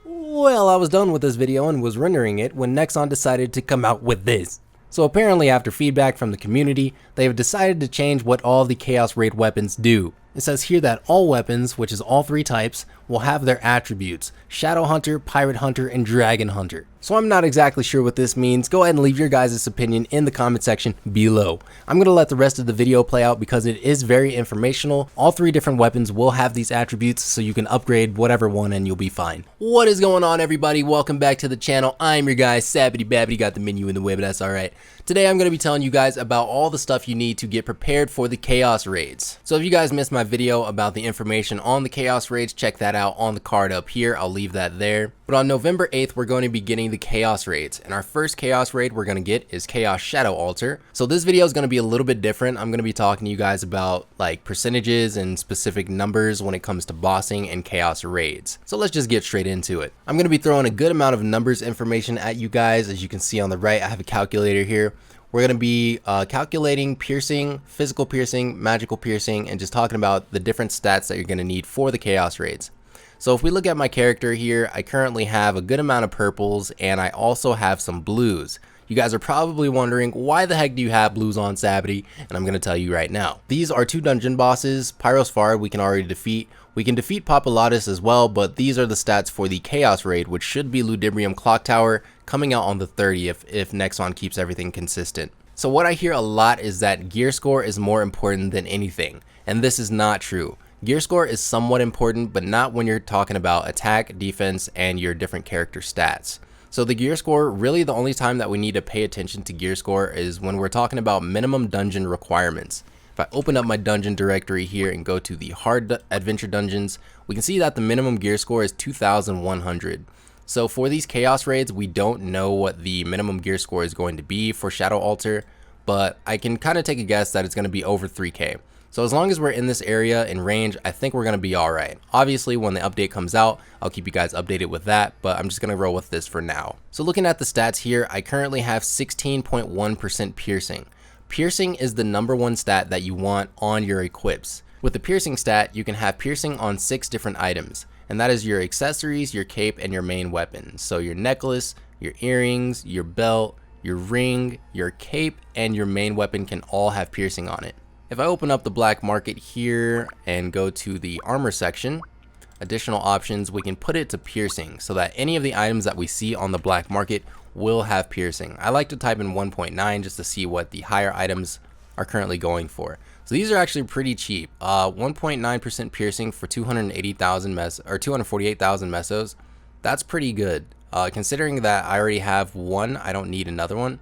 Well, I was done with this video and was rendering it when Nexon decided to come out with this. So apparently after feedback from the community, they have decided to change what all the Chaos Raid weapons do. It says here that all weapons, which is all three types, will have their attributes: Shadow Hunter, Pirate Hunter, and Dragon Hunter. So I'm not exactly sure what this means. Go ahead and leave your guys' opinion in the comment section below. I'm going to let the rest of the video play out because it is very informational. All three different weapons will have these attributes, so you can upgrade whatever one and you'll be fine. What is going on, everybody? Welcome back to the channel. I'm your guy, Sabidy. Got the menu in the way, but that's alright. Today I'm going to be telling you guys about all the stuff you need to get prepared for the Chaos Raids. So if you guys missed my video about the information on the Chaos Raids, check that out on the card up here. I'll leave that there. But on November 8th, we're going to be getting the Chaos Raids, and our first Chaos Raid we're going to get is Chaos Shadow Altar. So this video is going to be a little bit different. I'm going to be talking to you guys about like percentages and specific numbers when it comes to bossing and Chaos Raids. So let's just get straight into it. I'm going to be throwing a good amount of numbers information at you guys. As you can see on the right, I have a calculator here. We're going to be calculating piercing, physical piercing, magical piercing, and just talking about the different stats that you're going to need for the Chaos Raids. So if we look at my character here, I currently have a good amount of purples and I also have some blues. You guys are probably wondering, why the heck do you have blues on Sabidy? And I'm going to tell you right now. These are two dungeon bosses. Pyrosfard we can already defeat. We can defeat Populatus as well, but these are the stats for the Chaos Raid, which should be Ludibrium Clock Tower, coming out on the 30th if Nexon keeps everything consistent. So what I hear a lot is that gear score is more important than anything, and this is not true. Gear score is somewhat important, but not when you're talking about attack, defense, and your different character stats. So the gear score, really the only time that we need to pay attention to gear score is when we're talking about minimum dungeon requirements. If I open up my dungeon directory here and go to the hard adventure dungeons, we can see that the minimum gear score is 2,100. So for these Chaos Raids, we don't know what the minimum gear score is going to be for Shadow Altar, but I can kind of take a guess that it's going to be over 3K. So as long as we're in this area in range, I think we're going to be alright. Obviously, when the update comes out, I'll keep you guys updated with that, but I'm just going to roll with this for now. So looking at the stats here, I currently have 16.1% piercing. Piercing is the #1 stat that you want on your equips. With the piercing stat, you can have piercing on 6 different items, and that is your accessories, your cape, and your main weapon. So your necklace, your earrings, your belt, your ring, your cape, and your main weapon can all have piercing on it. If I open up the black market here and go to the armor section, additional options, we can put it to piercing so that any of the items that we see on the black market will have piercing. I like to type in 1.9 just to see what the higher items are currently going for. So these are actually pretty cheap. 1.9% piercing for 248,000 mesos. That's pretty good. Considering that I already have one, I don't need another one.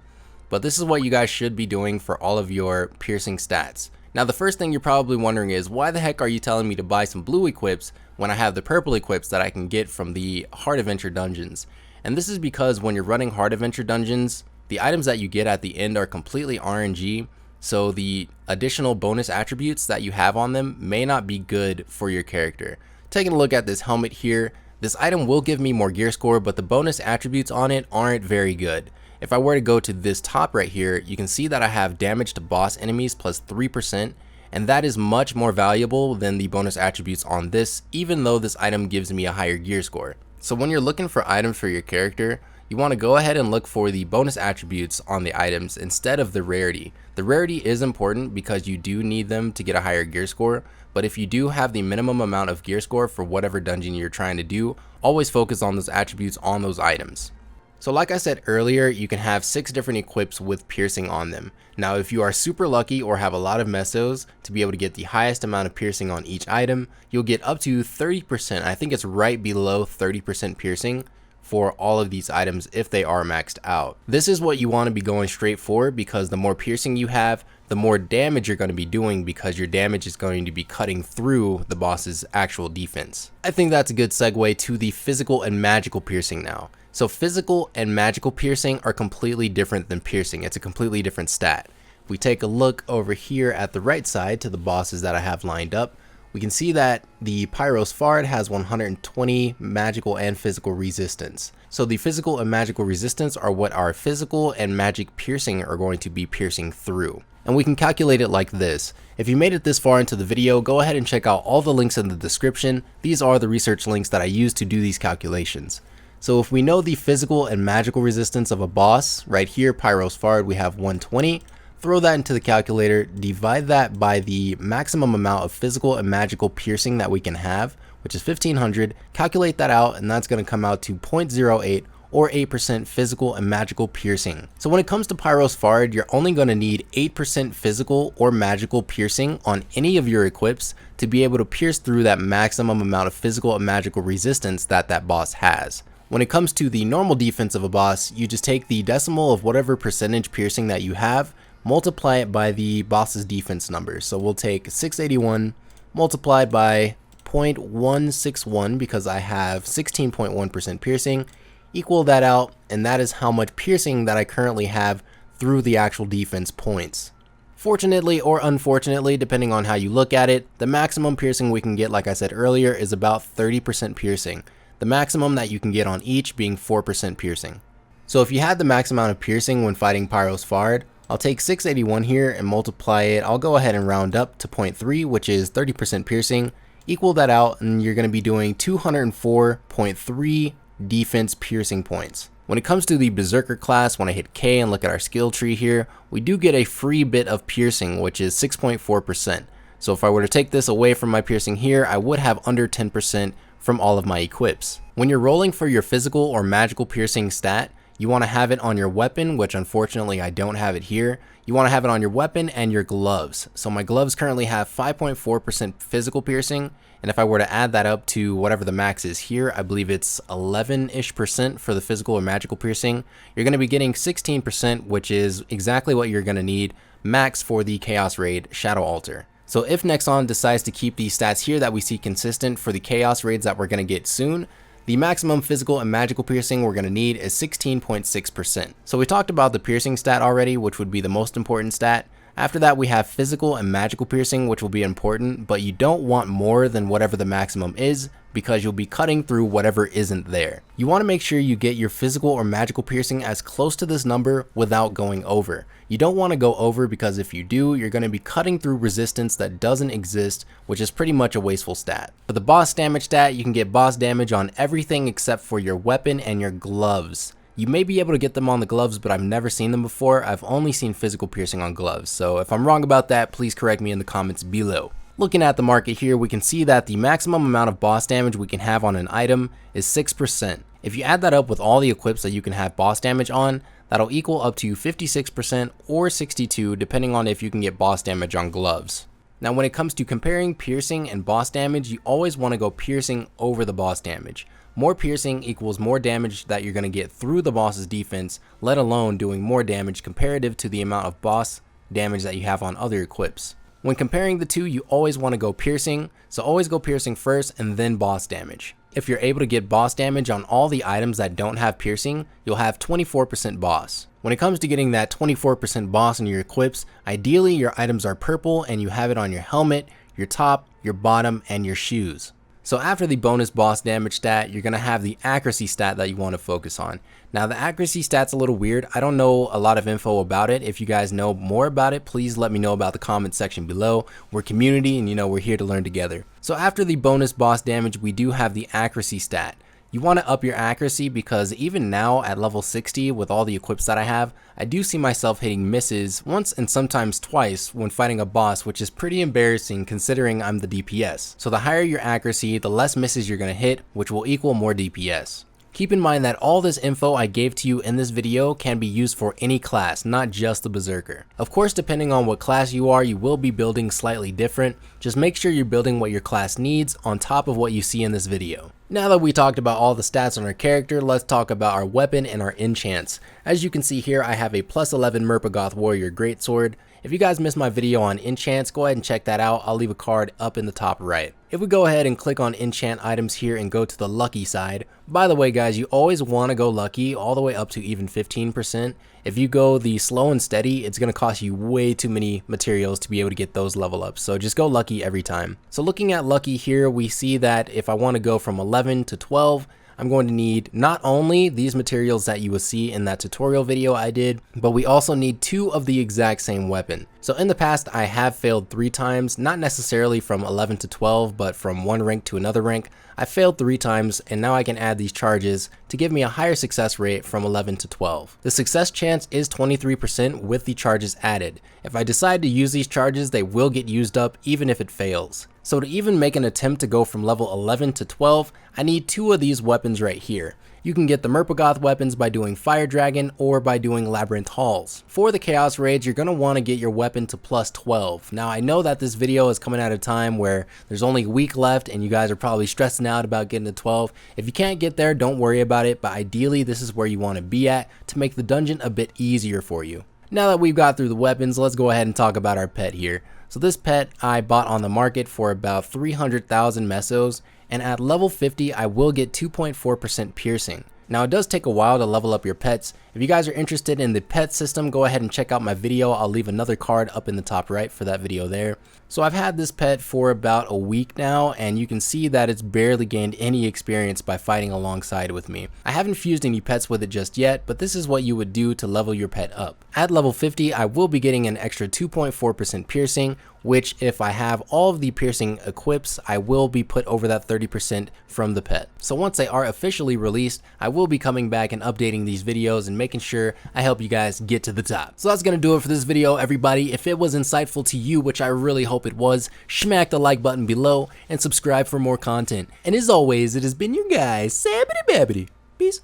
But this is what you guys should be doing for all of your piercing stats. Now the first thing you're probably wondering is, why the heck are you telling me to buy some blue equips when I have the purple equips that I can get from the hard adventure dungeons? And this is because when you're running hard adventure dungeons, the items that you get at the end are completely RNG, so the additional bonus attributes that you have on them may not be good for your character. Taking a look at this helmet here, this item will give me more gear score, but the bonus attributes on it aren't very good. If I were to go to this top right here, you can see that I have damage to boss enemies plus 3%, and that is much more valuable than the bonus attributes on this, even though this item gives me a higher gear score. So when you're looking for items for your character, you want to go ahead and look for the bonus attributes on the items instead of the rarity. The rarity is important because you do need them to get a higher gear score, but if you do have the minimum amount of gear score for whatever dungeon you're trying to do, always focus on those attributes on those items. So like I said earlier, you can have 6 different equips with piercing on them. Now if you are super lucky or have a lot of mesos to be able to get the highest amount of piercing on each item, you'll get up to 30%. I think it's right below 30% piercing for all of these items if they are maxed out. This is what you want to be going straight for, because the more piercing you have, the more damage you're going to be doing, because your damage is going to be cutting through the boss's actual defense. I think that's a good segue to the physical and magical piercing now. So physical and magical piercing are completely different than piercing. It's a completely different stat. If we take a look over here at the right side to the bosses that I have lined up, we can see that the Pyros Fard has 120 magical and physical resistance. So the physical and magical resistance are what our physical and magic piercing are going to be piercing through. And we can calculate it like this. If you made it this far into the video, go ahead and check out all the links in the description. These are the research links that I use to do these calculations. So if we know the physical and magical resistance of a boss, right here, Pyros Fard, we have 120. Throw that into the calculator, divide that by the maximum amount of physical and magical piercing that we can have, which is 1500, calculate that out, and that's going to come out to 0.08 or 8% physical and magical piercing. So when it comes to Pyros Fard, you're only going to need 8% physical or magical piercing on any of your equips to be able to pierce through that maximum amount of physical and magical resistance that that boss has. When it comes to the normal defense of a boss, you just take the decimal of whatever percentage piercing that you have, multiply it by the boss's defense number. So we'll take 681 multiplied by 0.161 because I have 16.1% piercing, equal that out, and that is how much piercing that I currently have through the actual defense points. Fortunately or unfortunately, depending on how you look at it, the maximum piercing we can get, like I said earlier, is about 30% piercing. The maximum that you can get on each being 4% piercing. So if you had the max amount of piercing when fighting Pyros Fard, I'll take 681 here and multiply it. I'll go ahead and round up to 0.3, which is 30% piercing. Equal that out, and you're going to be doing 204.3 defense piercing points. When it comes to the berserker class, when I hit K and look at our skill tree here, we do get a free bit of piercing, which is 6.4%. So if I were to take this away from my piercing here, I would have under 10% from all of my equips. When you're rolling for your physical or magical piercing stat, you want to have it on your weapon, which unfortunately I don't have it here. You want to have it on your weapon and your gloves. So my gloves currently have 5.4% physical piercing, and if I were to add that up to whatever the max is here, I believe it's 11-ish% for the physical or magical piercing, you're going to be getting 16%, which is exactly what you're going to need max for the Chaos Raid Shadow Altar. So if Nexon decides to keep these stats here that we see consistent for the Chaos Raids that we're going to get soon, the maximum physical and magical piercing we're going to need is 16.6%. So we talked about the piercing stat already, which would be the most important stat. After that, we have physical and magical piercing, which will be important, but you don't want more than whatever the maximum is because you'll be cutting through whatever isn't there. You want to make sure you get your physical or magical piercing as close to this number without going over. You don't want to go over because if you do, you're going to be cutting through resistance that doesn't exist, which is pretty much a wasteful stat. For the boss damage stat, you can get boss damage on everything except for your weapon and your gloves. You may be able to get them on the gloves, but I've never seen them before. I've only seen physical piercing on gloves. So if I'm wrong about that, please correct me in the comments below. Looking at the market here, we can see that the maximum amount of boss damage we can have on an item is 6%. If you add that up with all the equips that you can have boss damage on, that'll equal up to 56% or 62% depending on if you can get boss damage on gloves. Now when it comes to comparing piercing and boss damage, you always want to go piercing over the boss damage. More piercing equals more damage that you're going to get through the boss's defense, let alone doing more damage comparative to the amount of boss damage that you have on other equips. When comparing the two, you always want to go piercing, so always go piercing first and then boss damage. If you're able to get boss damage on all the items that don't have piercing, you'll have 24% boss. When it comes to getting that 24% boss in your equips, ideally your items are purple and you have it on your helmet, your top, your bottom, and your shoes. So after the bonus boss damage stat, you're going to have the accuracy stat that you want to focus on. Now the accuracy stat's a little weird. I don't know a lot of info about it. If you guys know more about it, please let me know about the comment section below. We're community and we're here to learn together. So after the bonus boss damage, we do have the accuracy stat. You want to up your accuracy because even now at level 60 with all the equips that I have, I do see myself hitting misses once and sometimes twice when fighting a boss, which is pretty embarrassing considering I'm the DPS. So the higher your accuracy, the less misses you're going to hit, which will equal more DPS. Keep in mind that all this info I gave to you in this video can be used for any class, not just the berserker. Of course, depending on what class you are, you will be building slightly different. Just make sure you're building what your class needs on top of what you see in this video. Now that we talked about all the stats on our character, let's talk about our weapon and our enchants. As you can see here, I have a +11 Murpagoth warrior greatsword. If you guys missed my video on enchants, go ahead and check that out. I'll leave a card up in the top right. If we go ahead and click on enchant items here and go to the lucky side, by the way guys, you always want to go lucky all the way up to even 15%. If you go the slow and steady, it's going to cost you way too many materials to be able to get those level ups. So just go lucky every time. So looking at lucky here, we see that if I want to go from 11 to 12, I'm going to need not only these materials that you will see in that tutorial video I did, but we also need 2 of the exact same weapon. So in the past, I have failed 3 times, not necessarily from 11 to 12, but from one rank to another rank. I failed 3 times, and now I can add these charges to give me a higher success rate from 11 to 12. The success chance is 23% with the charges added. If I decide to use these charges, they will get used up even if it fails. So to even make an attempt to go from level 11 to 12, I need 2 of these weapons right here. You can get the Murpagoth weapons by doing Fire Dragon or by doing Labyrinth Halls. For the Chaos Raids, you're going to want to get your weapon to plus 12. Now I know that this video is coming at a time where there's only a week left and you guys are probably stressing out about getting to 12. If you can't get there, don't worry about it, but ideally this is where you want to be at to make the dungeon a bit easier for you. Now that we've got through the weapons, let's go ahead and talk about our pet here. So this pet I bought on the market for about 300,000 mesos, and at level 50 I will get 2.4% piercing. Now it does take a while to level up your pets. If you guys are interested in the pet system, go ahead and check out my video. I'll leave another card up in the top right for that video there. So I've had this pet for about a week now, and you can see that it's barely gained any experience by fighting alongside with me. I haven't fused any pets with it just yet, but this is what you would do to level your pet up. At level 50, I will be getting an extra 2.4% piercing, which if I have all of the piercing equips, I will be put over that 30% from the pet. So once they are officially released, I will be coming back and updating these videos and making sure I help you guys get to the top. So that's gonna do it for this video, everybody. If it was insightful to you, which I really hope it was, smack the like button below and subscribe for more content. And as always, it has been your guy, Sabidy Babidy. Peace.